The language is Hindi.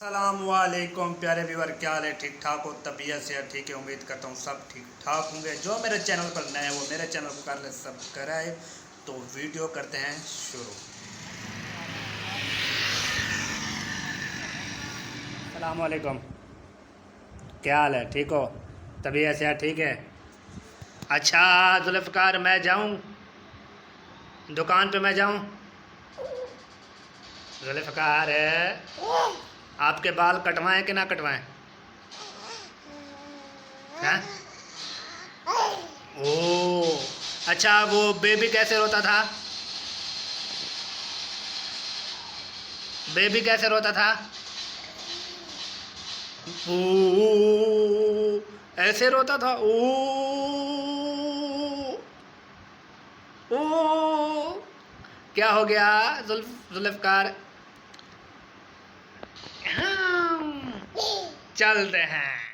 अस्सलामुअलैकुम प्यारे व्यूअर, क्या हाल है? ठीक ठाक हो? तबीयत से ठीक है? उम्मीद करता हूँ सब ठीक ठाक होंगे। जो मेरे चैनल पर नए हैं वो मेरे चैनल को कर ले सब्सक्राइब। तो वीडियो करते हैं शुरू। अस्सलामुअलैकुम, क्या हाल है? ठीक हो? तबीयत से ठीक है? अच्छा जुल्फ़िकार, मैं जाऊँ दुकान पे? मैं जाऊँ? जुल्फ़िकार है, आपके बाल कटवाएं कि ना कटवाएं? हैं? ओ अच्छा, वो बेबी कैसे रोता था? बेबी कैसे रोता था? ओ ऐसे रोता था। ओ ओ क्या हो गया जुल्फ़िकार? हाँ, चलते हैं।